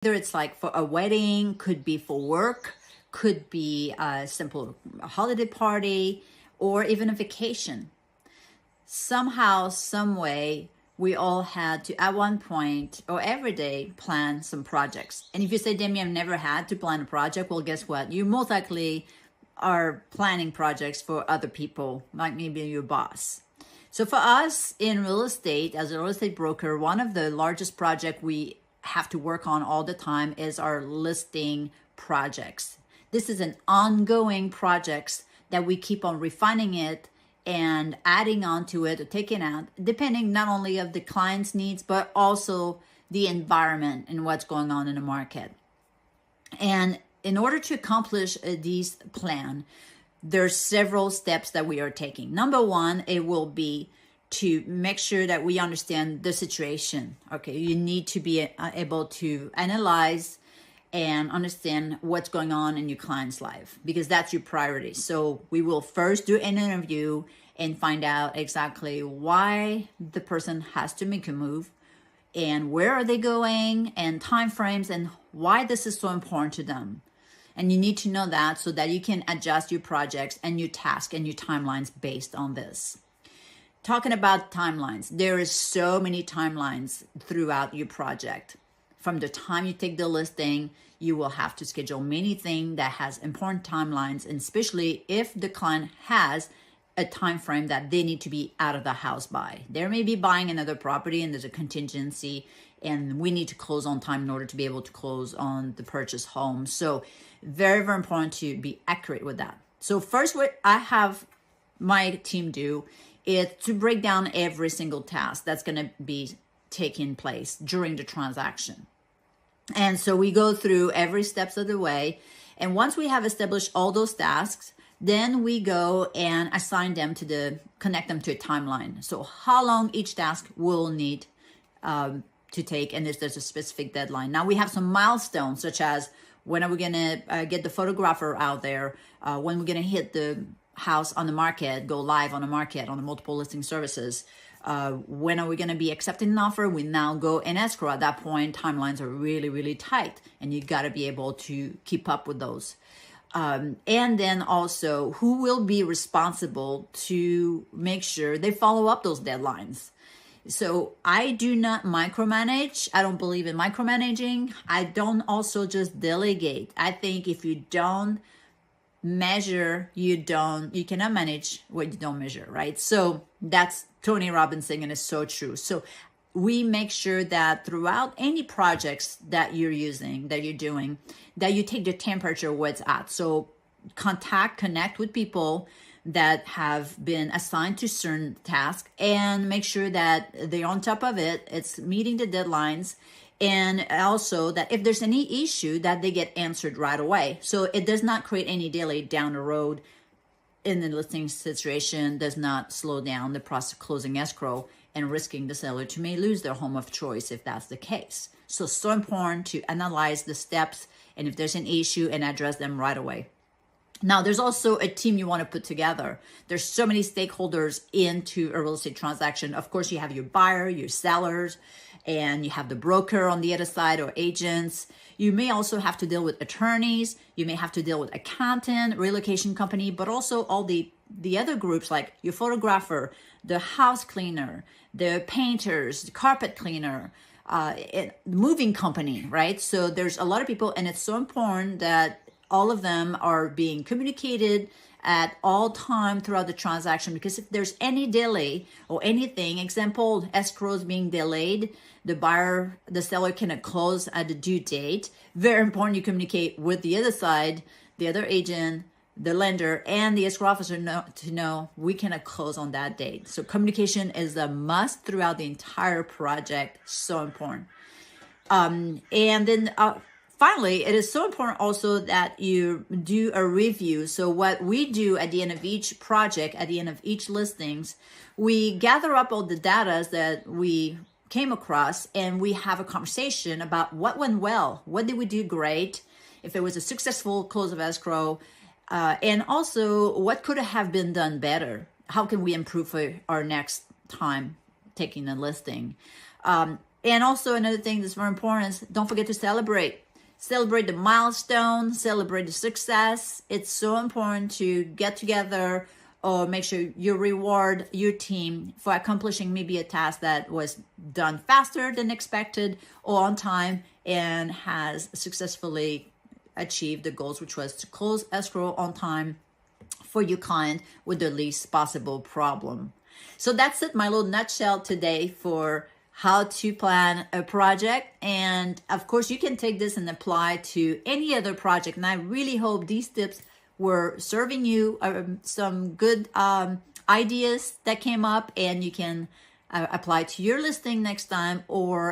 Whether it's like for a wedding, could be for work, could be a simple holiday party, or even a vacation. Somehow, some way, we all had to, at one point or every day, plan some projects. And if you say, Demi, I've never had to plan a project, well, guess what? You most likely are planning projects for other people, like maybe your boss. So for us in real estate, as a real estate broker, one of the largest project we have to work on all the time is our listing projects. This is an ongoing projects that we keep on refining it and adding on to it or taking out, depending not only of the client's needs, but also the environment and what's going on in the market. And in order to accomplish these plan, there's several steps that we are taking. Number one, it will be to make sure that we understand the situation. Okay, you need to be able to analyze and understand what's going on in your client's life, because that's your priority. So we will first do an interview and find out exactly why the person has to make a move and where are they going and timeframes and why this is so important to them. And you need to know that so that you can adjust your projects and your task and your timelines based on this. Talking about timelines, there is so many timelines throughout your project. From the time you take the listing, you will have to schedule many things that has important timelines, and especially if the client has a time frame that they need to be out of the house by. They may be buying another property and there's a contingency and we need to close on time in order to be able to close on the purchase home. So very, very important to be accurate with that. So first, what I have my team do is to break down every single task that's going to be taking place during the transaction. And so we go through every steps of the way. And once we have established all those tasks, then we go and assign them to connect them to a timeline. So how long each task will need to take, and there's a specific deadline. Now we have some milestones, such as when are we gonna get the photographer out there, when we're gonna hit the house on the market, go live on the market, on the multiple listing services, when are we gonna be accepting an offer? We now go in escrow. At that point, timelines are really, really tight, and you gotta be able to keep up with those. And then also, who will be responsible to make sure they follow up those deadlines? So I do not micromanage. I don't believe in micromanaging. I don't also just delegate. I think if you don't measure, you cannot manage what you don't measure, right? So that's Tony Robbins saying, and it's so true. So we make sure that throughout any projects that you're doing, that you take the temperature where it's at. So connect with people that have been assigned to certain tasks and make sure that they're on top of it. It's meeting the deadlines. And also that if there's any issue, that they get answered right away. So it does not create any delay down the road in the listing situation, does not slow down the process of closing escrow and risking the seller to may lose their home of choice if that's the case. So important to analyze the steps and if there's an issue and address them right away. Now, there's also a team you want to put together. There's so many stakeholders into a real estate transaction. Of course, you have your buyer, your sellers, and you have the broker on the other side or agents. You may also have to deal with attorneys. You may have to deal with accountant, relocation company, but also all the other groups like your photographer, the house cleaner, the painters, the carpet cleaner, moving company, right? So there's a lot of people, and it's so important that all of them are being communicated at all time throughout the transaction, because if there's any delay or anything, example, escrows being delayed, the seller cannot close at the due date. Very important you communicate with the other side, the other agent, the lender, and the escrow officer to know we cannot close on that date. So communication is a must throughout the entire project. So important. And then finally, it is so important also that you do a review. So what we do at the end of each project, at the end of each listings, we gather up all the data that we came across and we have a conversation about what went well, what did we do great, if it was a successful close of escrow, and also what could have been done better. How can we improve for our next time taking a listing? And also another thing that's very important is don't forget to celebrate. Celebrate the milestone, celebrate the success. It's so important to get together or make sure you reward your team for accomplishing maybe a task that was done faster than expected or on time and has successfully achieved the goals, which was to close escrow on time for your client with the least possible problem. So that's it, my little nutshell today for how to plan a project. And of course, you can take this and apply to any other project. And I really hope these tips were serving you some good ideas that came up, and you can apply to your listing next time or